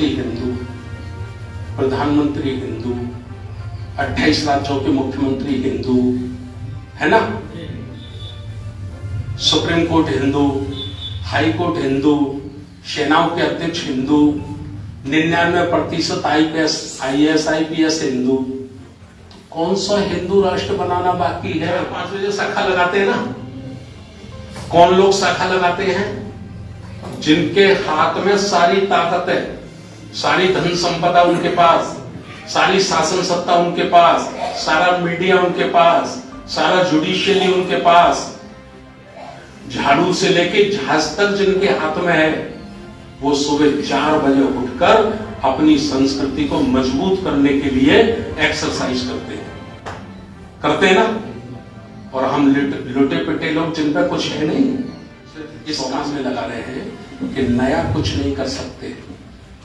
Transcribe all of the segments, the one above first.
राष्ट्रपति हिंदू, प्रधानमंत्री हिंदू, 28 राज्यों के मुख्यमंत्री हिंदू, है ना, supreme court Hindu, high court Hindu, सेनाओं के अध्यक्ष हिंदू, 99% IAS IPS हिंदू। कौन सा हिंदू राष्ट्र बनाना बाकी है? 5 बजे शाखा लगाते हैं ना। कौन लोग शाखा लगाते हैं? जिनके हाथ में सारी ताकत है, सारी धन संपदा उनके पास, सारी शासन सत्ता उनके पास, सारा मीडिया उनके पास, सारा जुडिशियली उनके पास, झाड़ू से लेके जहाज तक जिनके हाथ में है, वो सुबह 4 बजे उठकर अपनी संस्कृति को मजबूत करने के लिए एक्सरसाइज करते हैं ना। और हम लुटे पिटे लोग जिन पर कुछ है नहीं, इस काम में लगा रहे हैं कि नया कुछ नहीं कर सकते।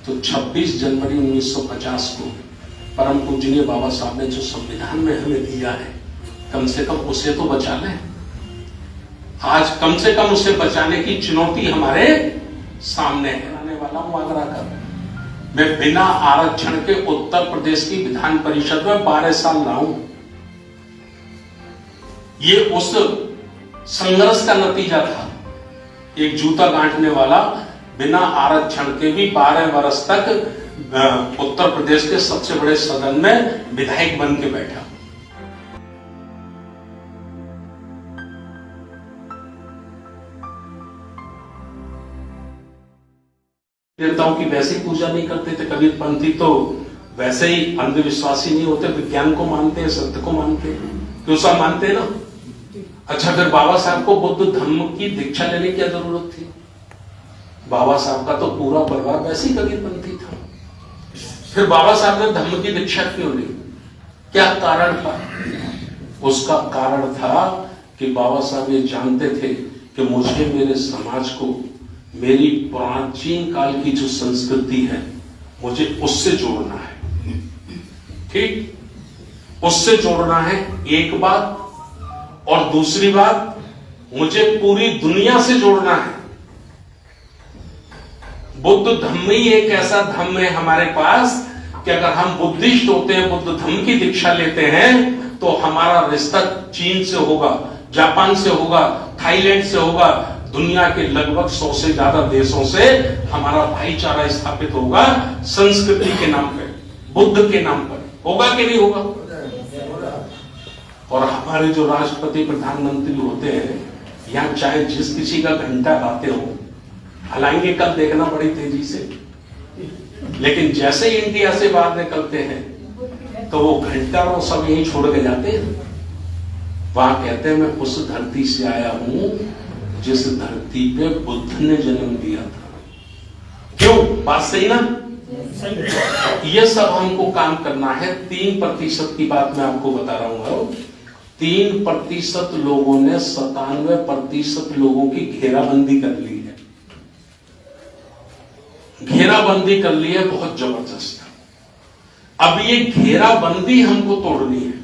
तो 26 जनवरी 1950 को परम पूजनीय बाबा साहब ने जो संविधान में हमें दिया है, कम से कम उसे तो बचा लें। आज कम से कम उसे बचाने की चुनौती हमारे सामने है। आने वाला हूं आगरा का, मैं बिना आरक्षण के उत्तर प्रदेश की विधान परिषद में 12 साल रहा हूं। ये उस संघर्ष का नतीजा था। एक जूता गांठने वाला बिना आरक्षण के भी 12 वर्ष तक उत्तर प्रदेश के सबसे बड़े सदन में विधायक बन के बैठा। देवताओं की वैसे पूजा नहीं करते थे। कबीरपंथी तो वैसे ही अंधविश्वासी नहीं होते, विज्ञान को मानते हैं, सत्य को मानते हैं, क्यों सब मानते हैं ना। अच्छा, फिर बाबा साहब को बुद्ध धम्म की दीक्षा लेने की क्या जरूरत थी? बाबा साहब का तो पूरा परिवार वैसे ही कबीरपंथी था। फिर बाबा साहब ने धम्म की दीक्षा क्यों ली? क्या कारण था? उसका कारण था कि बाबा साहब ये जानते थे कि मुझे मेरे समाज को, मेरी प्राचीन काल की जो संस्कृति है, मुझे उससे जोड़ना है। ठीक, उससे जोड़ना है एक बात, और दूसरी बात, मुझे पूरी दुनिया से जोड़ना है। बुद्ध धम्म ही एक ऐसा धम्म है हमारे पास कि अगर हम बुद्धिस्ट होते हैं, बुद्ध धम्म की दीक्षा लेते हैं, तो हमारा रिश्ता चीन से होगा, जापान से होगा, थाईलैंड से होगा, दुनिया के लगभग 100 से ज्यादा देशों से हमारा भाईचारा स्थापित होगा। संस्कृति के नाम पे, बुद्ध के नाम पर। होगा कि नहीं होगा? और हमारे जो राष्ट्रपति प्रधानमंत्री होते हैं, यहाँ चाहे जिस किसी का घंटा गाते हो, हलाएंगे कल देखना बड़ी तेजी से, लेकिन जैसे ही इंडिया से बाहर निकलते हैं तो वो घंटा वो सब यहीं छोड़ के जाते हैं। वहां कहते हैं मैं उस धरती से आया हूं जिस धरती पे बुद्ध ने जन्म लिया था। क्यों? बात सही ना? ये सब हमको काम करना है। 3% की बात मैं आपको बता रहा हूं। 3% लोगों ने 97% लोगों की घेराबंदी कर ली है। घेराबंदी कर ली है बहुत जबरदस्त। अब ये घेराबंदी हमको तोड़नी है।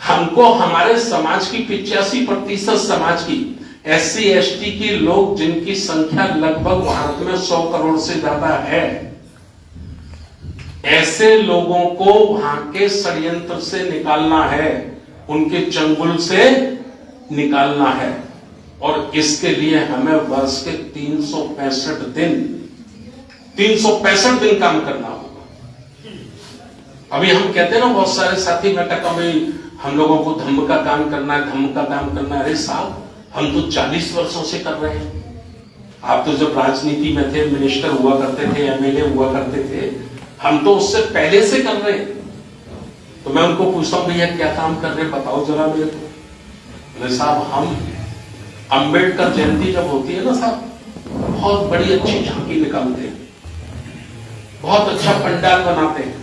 हमको हमारे समाज की 85% समाज की SC ST के लोग, जिनकी संख्या लगभग भारत में 100 करोड़ से ज्यादा है, ऐसे लोगों को वहां के षड्यंत्र से निकालना है, उनके चंगुल से निकालना है। और इसके लिए हमें वर्ष के 365 दिन काम करना होगा। अभी हम कहते हैं ना, बहुत सारे साथी, मैं कहता हूं हम लोगों को धम्म का काम करना है, धम्म का काम करना है। अरे साहब, हम तो 40 वर्षों से कर रहे हैं। आप तो जब राजनीति में थे, मिनिस्टर हुआ करते थे, MLA हुआ करते थे, हम तो उससे पहले से कर रहे हैं। तो मैं उनको पूछता हूं, भैया क्या काम कर रहे हैं, बताओ जरा मेरे को। बोले साहब, हम अंबेडकर जयंती जब होती है ना साहब, बहुत बड़ी अच्छी झांकी निकालते हैं, बहुत अच्छा पंडाल बनाते हैं।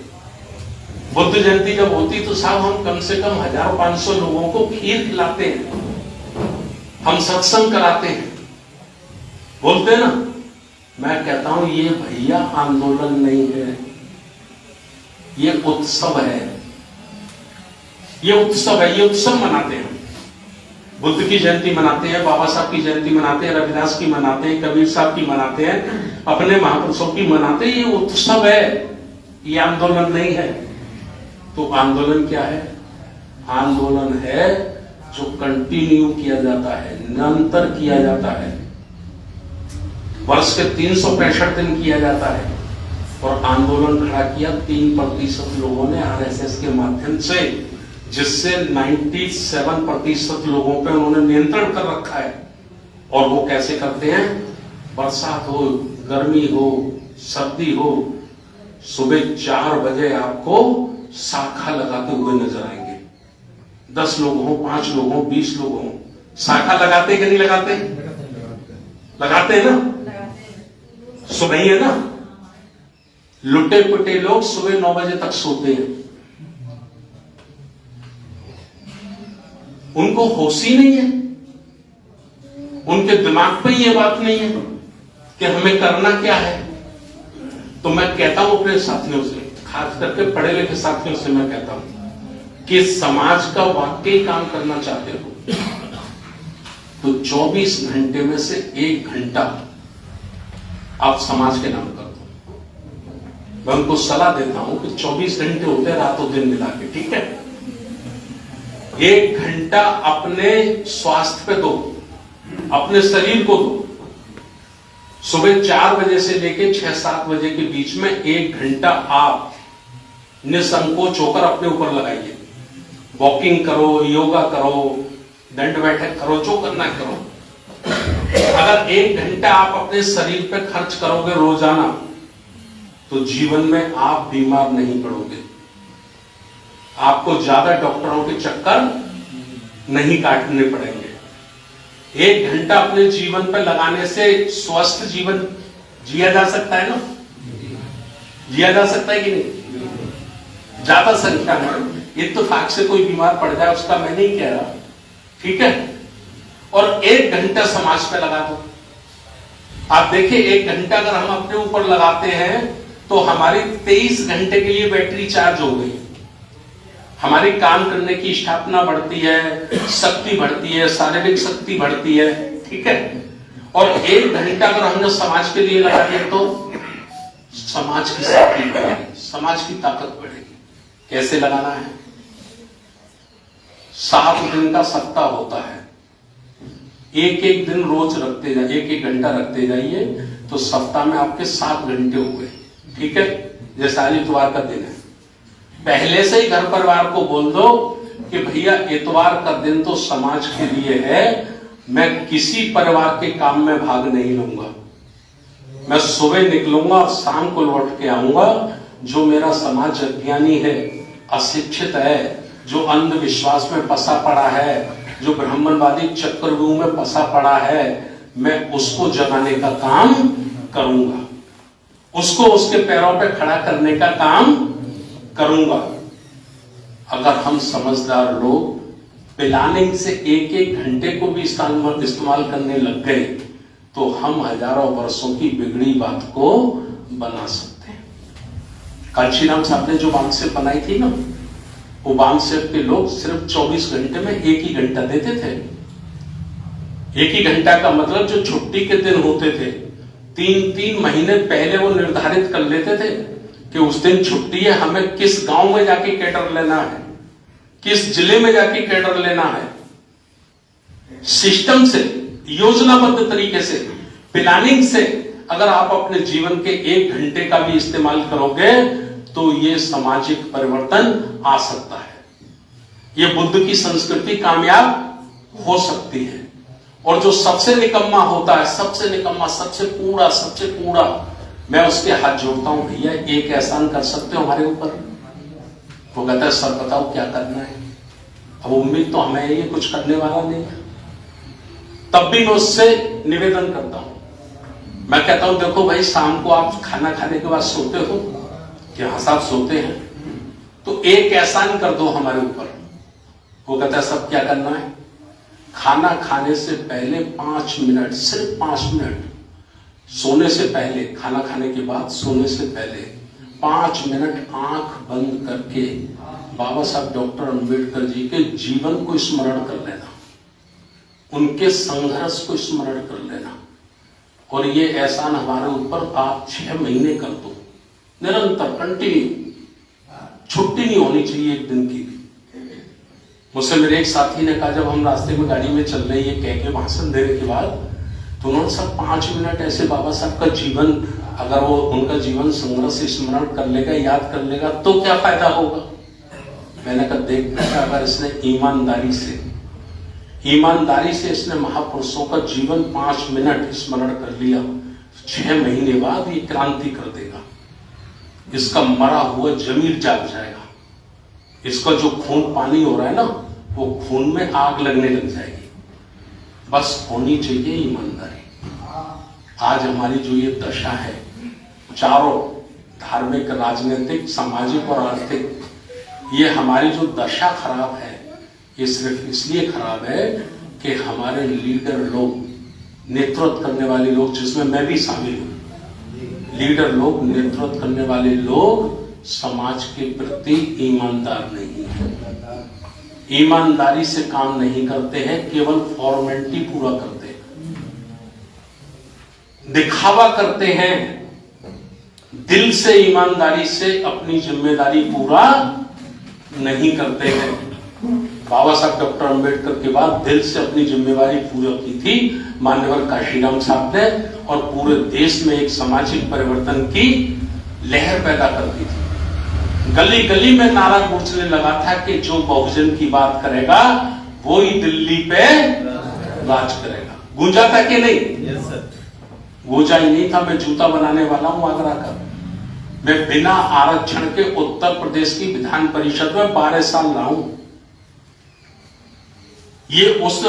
बुद्ध जयंती जब होती तो साहब हम कम से कम 1500 लोगों को खीर खिलाते हैं, हम सत्संग कराते हैं। बोलते हैं ना, मैं कहता हूं ये भैया आंदोलन नहीं है, ये उत्सव है। ये उत्सव है, ये उत्सव मनाते हैं। बुद्ध की जयंती मनाते हैं, बाबा साहब की जयंती मनाते हैं, रविदास की मनाते हैं, कबीर साहब की मनाते हैं, अपने महापुरुषों की मनाते हैं। ये उत्सव है, ये आंदोलन नहीं है। तो आंदोलन क्या है? आंदोलन है जो कंटिन्यू किया जाता है, निरंतर किया जाता है, वर्ष के 365 दिन किया जाता है। और आंदोलन खड़ा किया 3% लोगों ने आरएसएस के माध्यम से, जिससे 97% लोगों पे उन्होंने नियंत्रण कर रखा है। और वो कैसे करते हैं? बरसात हो, गर्मी हो, सर्दी हो, सुबह 4 बजे आपको शाखा लगाते हुए नजर आएंगे। 10 लोग हो, 5 लोग हो, 20 लोग हो, शाखा लगाते कि नहीं लगाते? लगाते हैं ना? सुबह ही है ना? लुटे पुटे लोग सुबह 9 बजे तक सोते हैं, उनको होश ही नहीं है, उनके दिमाग पे ये बात नहीं है कि हमें करना क्या है। तो मैं कहता हूं अपने साथियों से, खास करके पढ़े लिखे साथियों से मैं कहता हूं कि समाज का वाकई काम करना चाहते हो तो 24 घंटे में से 1 घंटा आप समाज के नाम कर दो। मैं उनको सलाह देता हूं कि 24 घंटे होते हैं रातों दिन मिला के, ठीक है? 1 घंटा अपने स्वास्थ्य पे दो, अपने शरीर को दो। सुबह 4 बजे से लेकर 6-7 बजे के बीच में 1 घंटा आप निसंकोच होकर अपने ऊपर लगाइए। वॉकिंग करो, योगा करो, दंड बैठक करो, जो करना करो। अगर 1 घंटा आप अपने शरीर पे खर्च करोगे रोजाना तो जीवन में आप बीमार नहीं पड़ोगे, आपको ज्यादा डॉक्टरों के चक्कर नहीं काटने पड़ेंगे। 1 घंटा अपने जीवन पर लगाने से स्वस्थ जीवन जिया जा सकता है ना? जिया जा सकता है कि नहीं? ज्यादा संख्या में इत्तेफाक से कोई बीमार पड़ जाए उसका मैं नहीं कह रहा, ठीक है? और 1 घंटा समाज पे लगा दो। आप देखिए 1 घंटा अगर हम अपने ऊपर लगाते हैं तो हमारी 23 घंटे के लिए बैटरी चार्ज हो गई, हमारी काम करने की स्थापना बढ़ती है, शक्ति बढ़ती है, शारीरिक शक्ति बढ़ती है, ठीक है? और 1 घंटा अगर हमने समाज के लिए लगा दिया तो समाज की शक्ति बढ़ेगी, समाज की ताकत बढ़ेगी। कैसे लगाना है? 7 दिन का सप्ताह होता है, 1-1 दिन रोज रखते जाइए, 1-1 घंटा रखते जाइए तो सप्ताह में आपके 7 घंटे हो गए, ठीक है? जैसे आज इतवार का दिन है, पहले से ही घर परिवार को बोल दो कि भैया इतवार का दिन तो समाज के लिए है, मैं किसी परिवार के काम में भाग नहीं लूंगा, मैं सुबह निकलूंगा और शाम को लौट के आऊंगा। जो मेरा समाज अज्ञानी है, अशिक्षित है, जो अंधविश्वास में फंसा पड़ा है, जो ब्राह्मणवादी चक्रव्यूह में फंसा पड़ा है, मैं उसको जगाने का काम करूंगा, उसको उसके पैरों पे खड़ा करने का काम करूंगा। अगर हम समझदार लोग प्लानिंग से 1-1 घंटे को भी इस्तेमाल करने लग गए तो हम हजारों वर्षों की बिगड़ी बात को बना सकते हैं। कांची राम साहब ने जो बांधसेप बनाई थी ना, वो बांधसेप के लोग सिर्फ 24 घंटे में 1 ही घंटा देते थे। 1 ही घंटा का मतलब जो छुट्टी के दिन होते थे 3-3 महीने पहले वो निर्धारित कर लेते थे कि उस दिन छुट्टी है, हमें किस गांव में जाके कैडर लेना है, किस जिले में जाके कैडर लेना है। सिस्टम से, योजनाबद्ध तरीके से, प्लानिंग से अगर आप अपने जीवन के 1 घंटे का भी इस्तेमाल करोगे तो ये सामाजिक परिवर्तन आ सकता है, ये बुद्ध की संस्कृति कामयाब हो सकती है। और जो सबसे निकम्मा होता है, सबसे निकम्मा, सबसे कूड़ा, मैं उसके हाथ जोड़ता हूं, भैया एक एहसान कर सकते हो हमारे ऊपर? वो कहता है सर बताओ क्या करना है। अब उम्मीद तो हमें ये कुछ करने वाला नहीं है, तब भी मैं उससे निवेदन करता हूं। मैं कहता हूं देखो भाई, शाम को आप खाना खाने के बाद सोते हो कि हाँ साहब सोते हैं, तो एक एहसान कर दो हमारे ऊपर। वो कहता है सब क्या करना है? खाना खाने से पहले 5 मिनट, सिर्फ 5 मिनट, सोने से पहले, खाना खाने के बाद सोने से पहले 5 मिनट आंख बंद करके बाबा साहब डॉक्टर अंबेडकर जी के जीवन को स्मरण कर लेना। उनके संघर्ष को स्मरण कर लेना। और ये एहसान हमारे ऊपर आप 6 महीने कर दो, निरंतर कंटिन्यू, छुट्टी नहीं होनी चाहिए एक दिन की भी। मुझसे मेरे एक साथी ने कहा, जब हम रास्ते में गाड़ी में चल रहे ये कह के भाषण देने के बाद, तो उन्होंने सब 5 मिनट ऐसे बाबा साहब का जीवन, अगर वो उनका जीवन संघर्ष स्मरण कर लेगा, याद कर लेगा तो क्या फायदा होगा। मैंने कहा देख बेटा, अगर इसने ईमानदारी से इसने महापुरुषों का जीवन 5 मिनट स्मरण कर लिया, 6 महीने बाद ये क्रांति कर देगा। इसका मरा हुआ जमीर जाग जाएगा, इसका जो खून पानी हो रहा है ना, वो खून में आग लगने लग जाएगी। बस होनी चाहिए ईमानदारी। आज हमारी जो ये दशा है, चारों धार्मिक, राजनीतिक, सामाजिक और आर्थिक, ये हमारी जो दशा खराब है, ये सिर्फ इसलिए खराब है कि हमारे लीडर लोग, नेतृत्व करने वाले लोग, जिसमें मैं भी शामिल हूं, लीडर लोग, नेतृत्व करने वाले लोग समाज के प्रति ईमानदार नहीं है, ईमानदारी से काम नहीं करते हैं, केवल फॉर्मेलिटी पूरा करते हैं, दिखावा करते हैं, दिल से ईमानदारी से अपनी जिम्मेदारी पूरा नहीं करते हैं। बाबा साहब डॉक्टर अंबेडकर के बाद दिल से अपनी जिम्मेदारी पूरी की थी मान्यवर काशीराम साहब ने, और पूरे देश में एक सामाजिक परिवर्तन की लहर पैदा कर दी थी। गली गली में नारा गूंजने लगा था कि जो बहुजन की बात करेगा वो ही दिल्ली पे राज करेगा। गूंजा था कि नहीं? yes, गूंजा ही नहीं था। मैं जूता बनाने वाला हूं आगरा का। मैं बिना आरक्षण के उत्तर प्रदेश की विधान परिषद में 12 साल रहा हूं। ये उस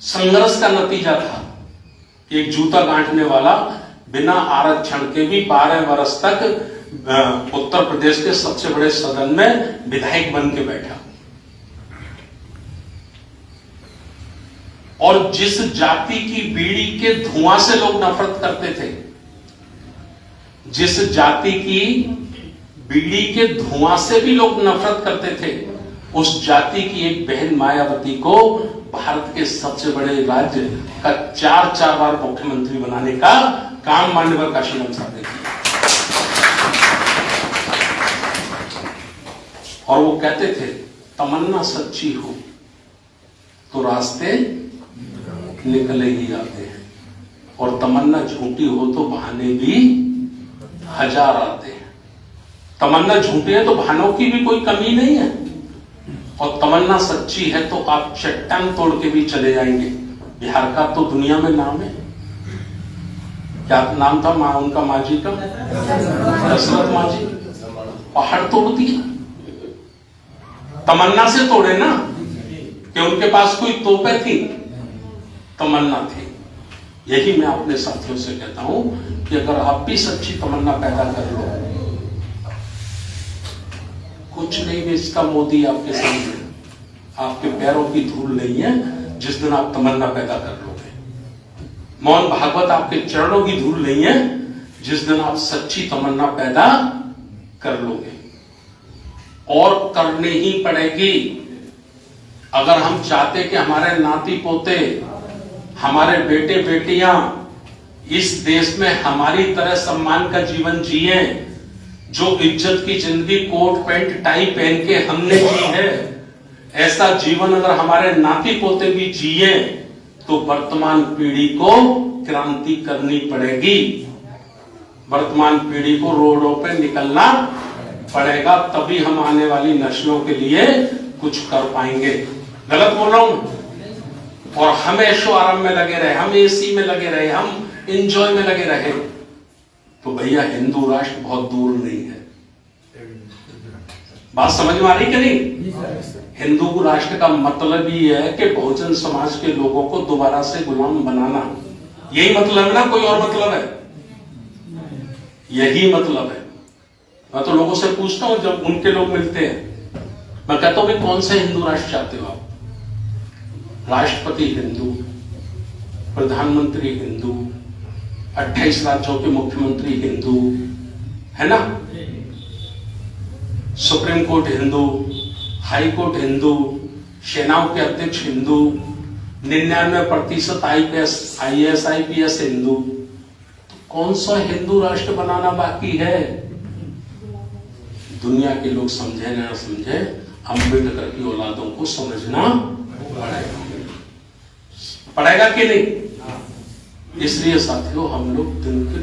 संघर्ष का नतीजा था। एक जूता गांठने वाला बिना आरक्षण के भी 12 वर्ष तक उत्तर प्रदेश के सबसे बड़े सदन में विधायक बन के बैठा। और जिस जाति की बीड़ी के धुआं से लोग नफरत करते थे, जिस जाति की बीड़ी के धुआं से भी लोग नफरत करते थे, उस जाति की एक बहन मायावती को भारत के सबसे बड़े राज्य का 4 बार मुख्यमंत्री बनाने का काम मान्यवर काशीराम साहब ने किया। और वो कहते थे, तमन्ना सच्ची हो तो रास्ते निकले ही आते हैं, और तमन्ना झूठी हो तो बहाने भी 1000 आते हैं। तमन्ना झूठी है तो बहानों की भी कोई कमी नहीं है, और तमन्ना सच्ची है तो आप चट्टान तोड़ के भी चले जाएंगे। बिहार का तो दुनिया में नाम है। क्या नाम था उनका मांझी का? दशरथ मांझी। पहाड़ तोड़ दिया, तमन्ना से तोड़े ना, कि उनके पास कोई तोपें थी, तमन्ना थी। यही मैं अपने साथियों से कहता हूं कि अगर आप भी सच्ची तमन्ना पैदा कर लो, कुछ नहीं बेचता मोदी आपके सामने, आपके पैरों की धूल नहीं है जिस दिन आप तमन्ना पैदा कर लोगे। मोहन भागवत आपके चरणों की धूल नहीं है जिस दिन आप सच्ची तमन्ना पैदा कर लोगे। और करनी ही पड़ेगी। अगर हम चाहते कि हमारे नाती पोते, हमारे बेटे बेटियां इस देश में हमारी तरह सम्मान का जीवन जिए, जो इज्जत की जिंदगी कोट पैंट टाई पहन के हमने जी है, ऐसा जीवन अगर हमारे नाती पोते भी जिए, तो वर्तमान पीढ़ी को क्रांति करनी पड़ेगी। वर्तमान पीढ़ी को रोडों पे निकलना पड़ेगा, तभी हम आने वाली नस्लों के लिए कुछ कर पाएंगे। गलत बोल रहा हूं? और हम ऐशो आराम में लगे रहे, हम एसी में लगे रहे, हम एंजॉय में लगे रहे, तो भैया हिंदू राष्ट्र बहुत दूर नहीं है। बात समझ में आ रही कि नहीं? हिंदू राष्ट्र का मतलब ही है कि बहुजन समाज के लोगों को दोबारा से गुलाम बनाना। यही मतलब है ना, कोई और मतलब है? यही मतलब है। मैं तो लोगों से पूछता हूं, जब उनके लोग मिलते हैं, मैं कहता हूं भाई कौन सा हिंदू राष्ट्र चाहते हो आप? राष्ट्रपति हिंदू, प्रधानमंत्री हिंदू, 28 राज्यों के मुख्यमंत्री हिंदू, है ना? Supreme court Hindu, high court Hindu, सेनाओं के अध्यक्ष हिंदू, 99% IAS IPS हिंदू। कौन सा हिंदू राष्ट्र बनाना बाकी है? दुनिया के लोग समझे ना समझे, अम्बेडकर की औलादों को समझना पड़ेगा कि नहीं? इसलिए साथियों, हम लोग दिन के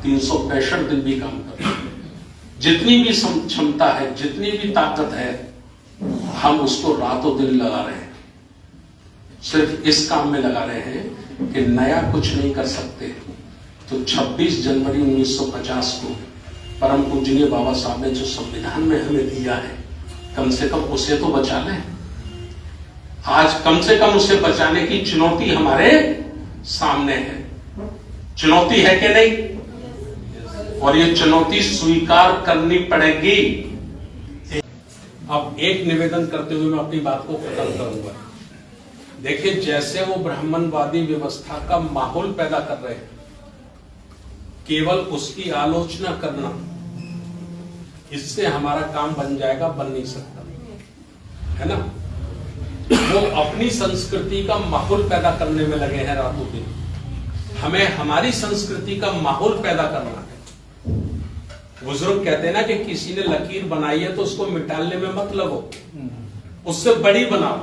365 दिन भी काम करते हैं। जितनी भी क्षमता है, जितनी भी ताकत है, हम उसको रातों दिन लगा रहे हैं। सिर्फ इस काम में लगा रहे हैं कि नया कुछ नहीं कर सकते तो 26 जनवरी 1950 को परम पूजनीय बाबा साहब ने जो संविधान में हमें दिया है, कम से कम उसे तो बचा लें। आज कम से कम उसे बचाने की चुनौती हमारे सामने है। चुनौती है कि नहीं? और ये चुनौती स्वीकार करनी पड़ेगी। अब एक निवेदन करते हुए मैं अपनी बात को खत्म करूंगा। देखिए, जैसे वो ब्राह्मणवादी व्यवस्था का माहौल पैदा कर रहे हैं, केवल उसकी आलोचना करना, इससे हमारा काम बन जाएगा? बन नहीं सकता, है ना? वो अपनी संस्कृति का माहौल पैदा करने में लगे हैं रातों दिन। हमें हमारी संस्कृति का माहौल पैदा करना है। बुजुर्ग कहते हैं ना कि किसी ने लकीर बनाई है तो उसको मिटाने में मत लगो, उससे बड़ी बनाओ।